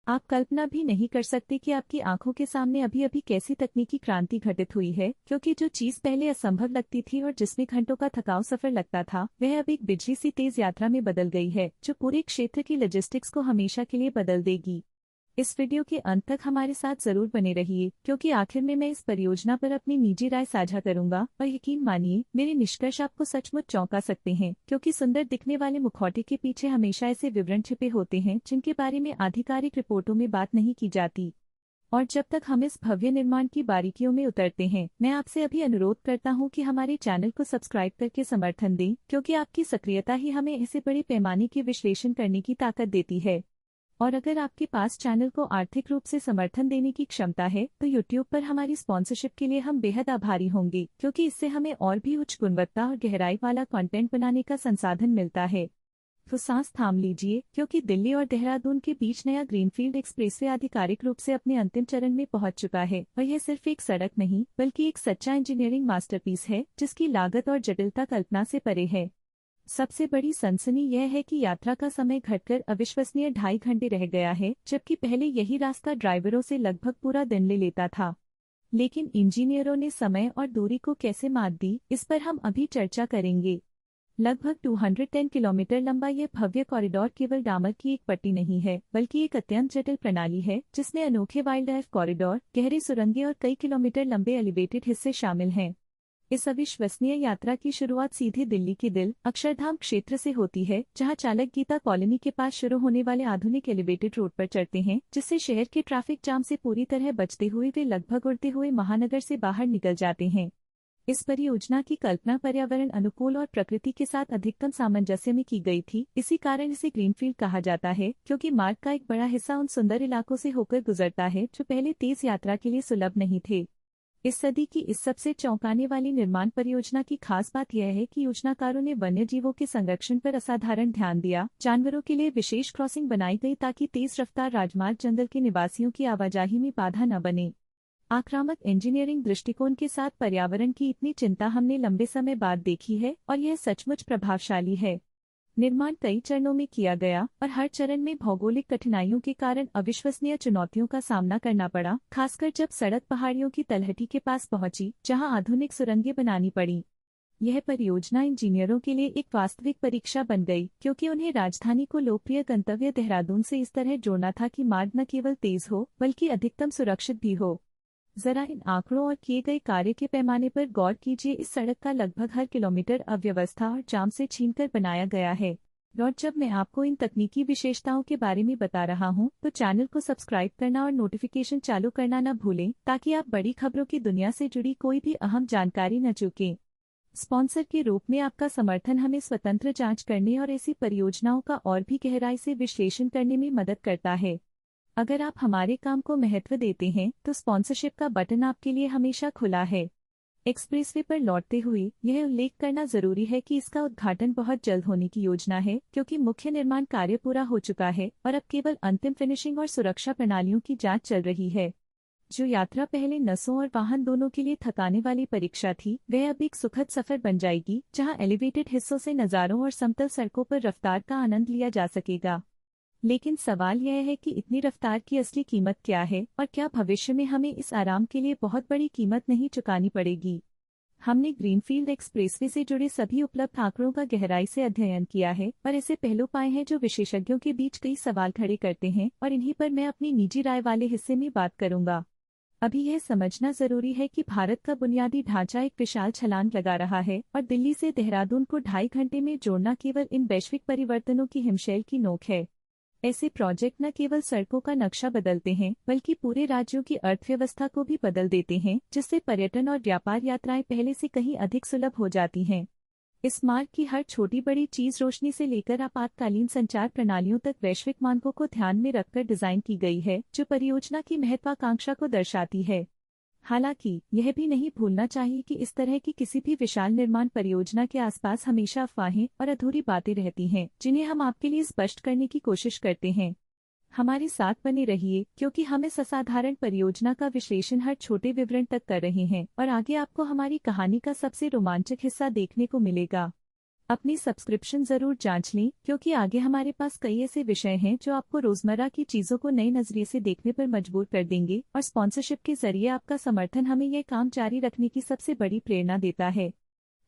आप कल्पना भी नहीं कर सकते कि आपकी आंखों के सामने अभी अभी कैसी तकनीकी क्रांति घटित हुई है, क्योंकि जो चीज पहले असंभव लगती थी और जिसमें घंटों का थकाऊ सफर लगता था, वह अब एक बिजली सी तेज यात्रा में बदल गई है, जो पूरे क्षेत्र की लॉजिस्टिक्स को हमेशा के लिए बदल देगी। इस वीडियो के अंत तक हमारे साथ जरूर बने रहिए, क्योंकि आखिर में मैं इस परियोजना पर अपनी निजी राय साझा करूंगा और यकीन मानिए मेरे निष्कर्ष आपको सचमुच चौंका सकते हैं, क्योंकि सुंदर दिखने वाले मुखौटे के पीछे हमेशा ऐसे विवरण छिपे होते हैं जिनके बारे में आधिकारिक रिपोर्टों में बात नहीं की जाती। और जब तक हम इस भव्य निर्माण की बारीकियों में उतरते हैं, मैं आपसे अभी अनुरोध करता हूं कि हमारे चैनल को सब्सक्राइब करके समर्थन दें, क्योंकि आपकी सक्रियता ही हमें ऐसे बड़े पैमाने के विश्लेषण करने की ताकत देती है। और अगर आपके पास चैनल को आर्थिक रूप से समर्थन देने की क्षमता है, तो YouTube पर हमारी स्पॉन्सरशिप के लिए हम बेहद आभारी होंगे, क्योंकि इससे हमें और भी उच्च गुणवत्ता और गहराई वाला कंटेंट बनाने का संसाधन मिलता है। तो सांस थाम लीजिए, क्योंकि दिल्ली और देहरादून के बीच नया ग्रीनफील्ड एक्सप्रेसवे आधिकारिक रूप से अपने अंतिम चरण में पहुंच चुका है, और यह सिर्फ एक सड़क नहीं बल्कि एक सच्चा इंजीनियरिंग मास्टरपीस है, जिसकी लागत और जटिलता कल्पना से परे है। सबसे बड़ी सनसनी यह है कि यात्रा का समय घटकर अविश्वसनीय 2.5 घंटे रह गया है, जबकि पहले यही रास्ता ड्राइवरों से लगभग पूरा दिन ले लेता था। लेकिन इंजीनियरों ने समय और दूरी को कैसे मात दी, इस पर हम अभी चर्चा करेंगे। लगभग 210 किलोमीटर लंबा यह भव्य कॉरिडोर केवल डामर की एक पट्टी नहीं है, बल्कि एक अत्यंत जटिल प्रणाली है, जिसमें अनोखे वाइल्ड लाइफ कॉरिडोर, गहरे सुरंगें और कई किलोमीटर लंबे एलिवेटेड हिस्से शामिल हैं। इस अविश्वसनीय यात्रा की शुरुआत सीधे दिल्ली के दिल अक्षरधाम क्षेत्र से होती है, जहां चालक गीता कॉलोनी के पास शुरू होने वाले आधुनिक एलिवेटेड रोड पर चढ़ते हैं, जिससे शहर के ट्रैफिक जाम से पूरी तरह बचते हुए वे लगभग उड़ते हुए महानगर से बाहर निकल जाते हैं। इस परियोजना की कल्पना पर्यावरण अनुकूल और प्रकृति के साथ अधिकतम सामंजस्य में की गई थी। इसी कारण इसे ग्रीनफील्ड कहा जाता है, क्योंकि मार्ग का एक बड़ा हिस्सा उन सुंदर इलाकों से होकर गुजरता है जो पहले तेज यात्रा के लिए सुलभ नहीं थे। इस सदी की इस सबसे चौंकाने वाली निर्माण परियोजना की खास बात यह है कि योजनाकारों ने वन्य जीवों के संरक्षण पर असाधारण ध्यान दिया। जानवरों के लिए विशेष क्रॉसिंग बनाई गई ताकि तेज रफ्तार राजमार्ग जंगल के निवासियों की आवाजाही में बाधा न बने। आक्रामक इंजीनियरिंग दृष्टिकोण के साथ पर्यावरण की इतनी चिंता हमने लंबे समय बाद देखी है, और यह सचमुच प्रभावशाली है। निर्माण कई चरणों में किया गया, और हर चरण में भौगोलिक कठिनाइयों के कारण अविश्वसनीय चुनौतियों का सामना करना पड़ा, खासकर जब सड़क पहाड़ियों की तलहटी के पास पहुंची, जहां आधुनिक सुरंगें बनानी पड़ी। यह परियोजना इंजीनियरों के लिए एक वास्तविक परीक्षा बन गई, क्योंकि उन्हें राजधानी को लोकप्रिय गंतव्य देहरादून से इस तरह जोड़ना था कि मार्ग न केवल तेज हो बल्कि अधिकतम सुरक्षित भी हो। जरा इन आंकड़ों और किए गए कार्य के पैमाने पर गौर कीजिए। इस सड़क का लगभग हर किलोमीटर अव्यवस्था और जाम से छीनकर बनाया गया है। और जब मैं आपको इन तकनीकी विशेषताओं के बारे में बता रहा हूं, तो चैनल को सब्सक्राइब करना और नोटिफिकेशन चालू करना न भूलें, ताकि आप बड़ी खबरों की दुनिया से जुड़ी कोई भी अहम जानकारी न चूकें। स्पॉन्सर के रूप में आपका समर्थन हमें स्वतंत्र जांच करने और ऐसी परियोजनाओं का और भी गहराई से विश्लेषण करने में मदद करता है। अगर आप हमारे काम को महत्व देते हैं, तो स्पॉन्सरशिप का बटन आपके लिए हमेशा खुला है। एक्सप्रेसवे पर लौटते हुए यह उल्लेख करना जरूरी है कि इसका उद्घाटन बहुत जल्द होने की योजना है, क्योंकि मुख्य निर्माण कार्य पूरा हो चुका है और अब केवल अंतिम फिनिशिंग और सुरक्षा प्रणालियों की जांच चल रही है। जो यात्रा पहले नसों और वाहन दोनों के लिए थकाने वाली परीक्षा थी, वह अब एक सुखद सफर बन जाएगी, जहां एलिवेटेड हिस्सों से नज़ारों और समतल सड़कों पर रफ्तार का आनंद लिया जा सकेगा। लेकिन सवाल यह है कि इतनी रफ्तार की असली कीमत क्या है, और क्या भविष्य में हमें इस आराम के लिए बहुत बड़ी कीमत नहीं चुकानी पड़ेगी। हमने ग्रीनफील्ड एक्सप्रेसवे से जुड़े सभी उपलब्ध आंकड़ों का गहराई से अध्ययन किया है, और ऐसे पहलू पाए हैं जो विशेषज्ञों के बीच कई सवाल खड़े करते हैं, और इन्हीं पर मैं अपनी निजी राय वाले हिस्से में बात करूंगा। अभी यह समझना जरूरी है कि भारत का बुनियादी ढांचा एक विशाल छलांग लगा रहा है, और दिल्ली से देहरादून को 2.5 घंटे में जोड़ना केवल इन वैश्विक परिवर्तनों की हिमशैल की नोक है। ऐसे प्रोजेक्ट न केवल सड़कों का नक्शा बदलते हैं, बल्कि पूरे राज्यों की अर्थव्यवस्था को भी बदल देते हैं, जिससे पर्यटन और व्यापार यात्राएं पहले से कहीं अधिक सुलभ हो जाती हैं। इस मार्ग की हर छोटी बड़ी चीज रोशनी से लेकर आपातकालीन संचार प्रणालियों तक वैश्विक मानकों को ध्यान में रखकर डिजाइन की गई है, जो परियोजना की महत्वाकांक्षा को दर्शाती है। हालांकि यह भी नहीं भूलना चाहिए कि इस तरह की किसी भी विशाल निर्माण परियोजना के आसपास हमेशा अफवाहें और अधूरी बातें रहती हैं, जिन्हें हम आपके लिए स्पष्ट करने की कोशिश करते हैं। हमारे साथ बने रहिए, क्योंकि हम इस असाधारण परियोजना का विश्लेषण हर छोटे विवरण तक कर रहे हैं, और आगे आपको हमारी कहानी का सबसे रोमांचक हिस्सा देखने को मिलेगा। अपनी सब्सक्रिप्शन जरूर जांच लें, क्योंकि आगे हमारे पास कई ऐसे विषय हैं जो आपको रोजमर्रा की चीजों को नए नजरिए से देखने पर मजबूर कर देंगे, और स्पॉन्सरशिप के जरिए आपका समर्थन हमें यह काम जारी रखने की सबसे बड़ी प्रेरणा देता है।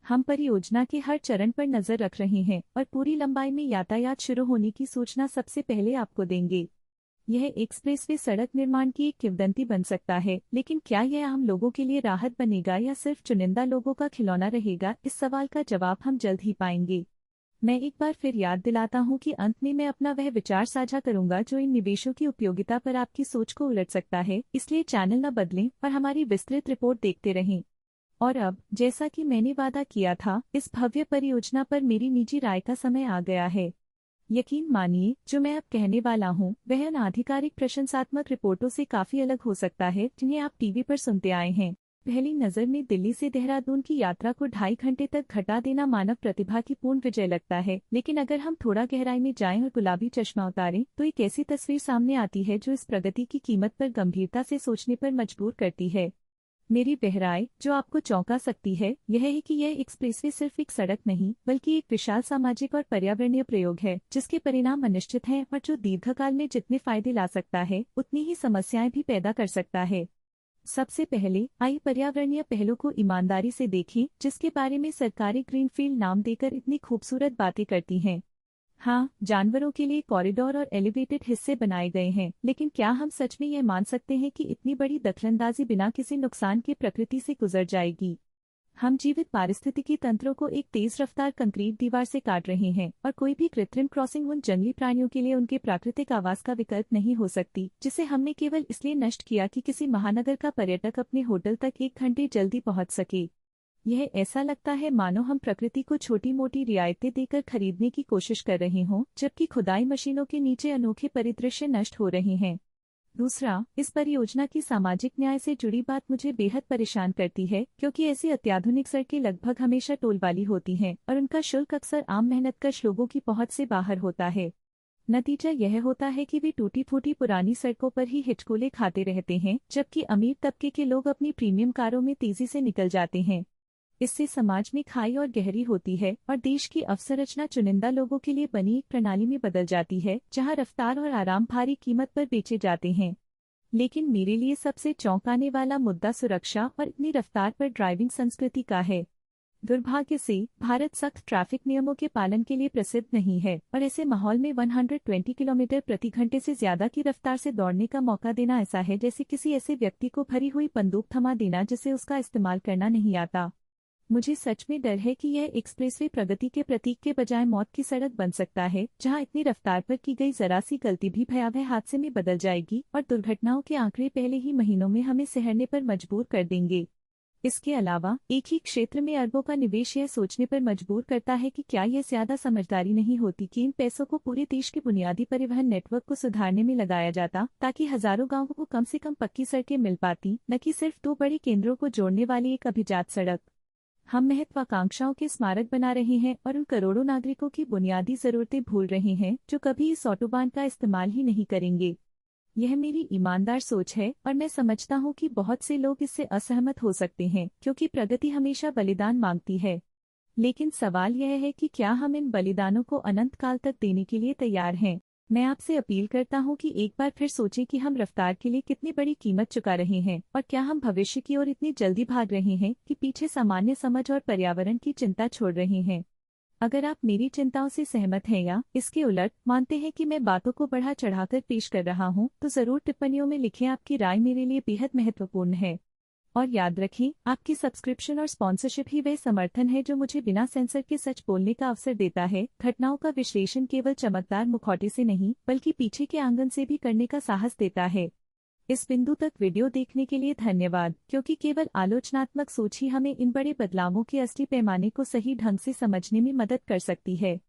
हम परियोजना के हर चरण पर नजर रख रहे हैं और पूरी लंबाई में यातायात शुरू होने की सूचना सबसे पहले आपको देंगे। यह एक्सप्रेसवे सड़क निर्माण की एक किंवदंती बन सकता है, लेकिन क्या यह आम लोगों के लिए राहत बनेगा या सिर्फ चुनिंदा लोगों का खिलौना रहेगा? इस सवाल का जवाब हम जल्द ही पाएंगे। मैं एक बार फिर याद दिलाता हूं कि अंत में मैं अपना वह विचार साझा करूंगा जो इन निवेशों की उपयोगिता पर आपकी सोच को उलट सकता है, इसलिए चैनल न बदलें और हमारी विस्तृत रिपोर्ट देखते रहें। और अब, जैसा कि मैंने वादा किया था, इस भव्य परियोजना पर मेरी निजी राय का समय आ गया है। यकीन मानिए, जो मैं अब कहने वाला हूँ वह उन आधिकारिक प्रशंसात्मक रिपोर्टों से काफी अलग हो सकता है जिन्हें आप टीवी पर सुनते आए हैं। पहली नजर में दिल्ली से देहरादून की यात्रा को 2.5 घंटे तक घटा देना मानव प्रतिभा की पूर्ण विजय लगता है, लेकिन अगर हम थोड़ा गहराई में जाएं और गुलाबी चश्मा उतारें तो एक ऐसी तस्वीर सामने आती है जो इस प्रगति की कीमत पर गंभीरता से सोचने पर मजबूर करती है। मेरी गहराई जो आपको चौंका सकती है यह है कि यह एक्सप्रेसवे सिर्फ एक सड़क नहीं बल्कि एक विशाल सामाजिक और पर्यावरणीय प्रयोग है, जिसके परिणाम अनिश्चित हैं और जो दीर्घकाल में जितने फायदे ला सकता है उतनी ही समस्याएं भी पैदा कर सकता है। सबसे पहले आइए पर्यावरणीय पहलू को ईमानदारी से देखें, जिसके बारे में सरकारें ग्रीनफील्ड नाम देकर इतनी खूबसूरत बातें करती हैं। हाँ, जानवरों के लिए कॉरिडोर और एलिवेटेड हिस्से बनाए गए हैं, लेकिन क्या हम सच में यह मान सकते हैं कि इतनी बड़ी दखलंदाजी बिना किसी नुकसान के प्रकृति से गुजर जाएगी? हम जीवित पारिस्थितिकी तंत्रों को एक तेज रफ्तार कंक्रीट दीवार से काट रहे हैं, और कोई भी कृत्रिम क्रॉसिंग उन जंगली प्राणियों के लिए उनके प्राकृतिक आवास का विकल्प नहीं हो सकती, जिसे हमने केवल इसलिए नष्ट किया कि किसी महानगर का पर्यटक अपने होटल तक 1 घंटे जल्दी पहुंच सके। यह ऐसा लगता है मानो हम प्रकृति को छोटी मोटी रियायतें देकर खरीदने की कोशिश कर रहे हों, जबकि खुदाई मशीनों के नीचे अनोखे परिदृश्य नष्ट हो रहे हैं। दूसरा, इस परियोजना की सामाजिक न्याय से जुड़ी बात मुझे बेहद परेशान करती है, क्योंकि ऐसी अत्याधुनिक सड़कें लगभग हमेशा टोल वाली होती हैं और उनका शुल्क अक्सर आम मेहनतकश लोगों की पहुंच से बाहर होता है। नतीजा यह होता है कि वे टूटी फूटी पुरानी सड़कों पर ही हिचकोले खाते रहते हैं, जबकि अमीर तबके के लोग अपनी प्रीमियम कारों में तेजी से निकल जाते हैं। इससे समाज में खाई और गहरी होती है और देश की अवसंरचना चुनिंदा लोगों के लिए बनी एक प्रणाली में बदल जाती है, जहां रफ्तार और आराम भारी कीमत पर बेचे जाते हैं। लेकिन मेरे लिए सबसे चौंकाने वाला मुद्दा सुरक्षा और इतनी रफ्तार पर ड्राइविंग संस्कृति का है। दुर्भाग्य से भारत सख्त ट्रैफिक नियमों के पालन के लिए प्रसिद्ध नहीं है, और ऐसे माहौल में 120 किलोमीटर प्रति घंटे से ज्यादा की रफ्तार से दौड़ने का मौका देना ऐसा है जैसे किसी ऐसे व्यक्ति को भरी हुई बंदूक थमा देना जिसे उसका इस्तेमाल करना नहीं आता। मुझे सच में डर है कि यह एक्सप्रेसवे प्रगति के प्रतीक के बजाय मौत की सड़क बन सकता है, जहां इतनी रफ्तार पर की गई जरा सी गलती भी भयावह हादसे में बदल जाएगी और दुर्घटनाओं के आंकड़े पहले ही महीनों में हमें सहरने पर मजबूर कर देंगे। इसके अलावा एक ही क्षेत्र में अरबों का निवेश यह सोचने पर मजबूर करता है कि क्या यह ज्यादा समझदारी नहीं होती कि इन पैसों को पूरे देश के बुनियादी परिवहन नेटवर्क को सुधारने में लगाया जाता, ताकि हजारों गांवों को कम से कम पक्की सड़कें मिल पाती, न कि सिर्फ 2 बड़े केंद्रों को जोड़ने वाली एक अभिजात सड़क। हम महत्वाकांक्षाओं के स्मारक बना रहे हैं और उन करोड़ों नागरिकों की बुनियादी जरूरतें भूल रहे हैं जो कभी इस ऑटोबान का इस्तेमाल ही नहीं करेंगे। यह मेरी ईमानदार सोच है और मैं समझता हूँ कि बहुत से लोग इससे असहमत हो सकते हैं, क्योंकि प्रगति हमेशा बलिदान मांगती है। लेकिन सवाल यह है कि क्या हम इन बलिदानों को अनंत काल तक देने के लिए तैयार हैं? मैं आपसे अपील करता हूं कि एक बार फिर सोचें कि हम रफ्तार के लिए कितनी बड़ी कीमत चुका रहे हैं, और क्या हम भविष्य की ओर इतनी जल्दी भाग रहे हैं कि पीछे सामान्य समझ और पर्यावरण की चिंता छोड़ रहे हैं। अगर आप मेरी चिंताओं से सहमत हैं या इसके उलट मानते हैं कि मैं बातों को बढ़ा चढ़ाकर पेश कर रहा हूं, तो जरूर टिप्पणियों में लिखें। आपकी राय मेरे लिए बेहद महत्वपूर्ण है। और याद रखें, आपकी सब्सक्रिप्शन और स्पॉन्सरशिप ही वह समर्थन है जो मुझे बिना सेंसर के सच बोलने का अवसर देता है, घटनाओं का विश्लेषण केवल चमकदार मुखौटे से नहीं बल्कि पीछे के आंगन से भी करने का साहस देता है। इस बिंदु तक वीडियो देखने के लिए धन्यवाद, क्योंकि केवल आलोचनात्मक सोच ही हमें इन बड़े बदलावों के असली पैमाने को सही ढंग से समझने में मदद कर सकती है।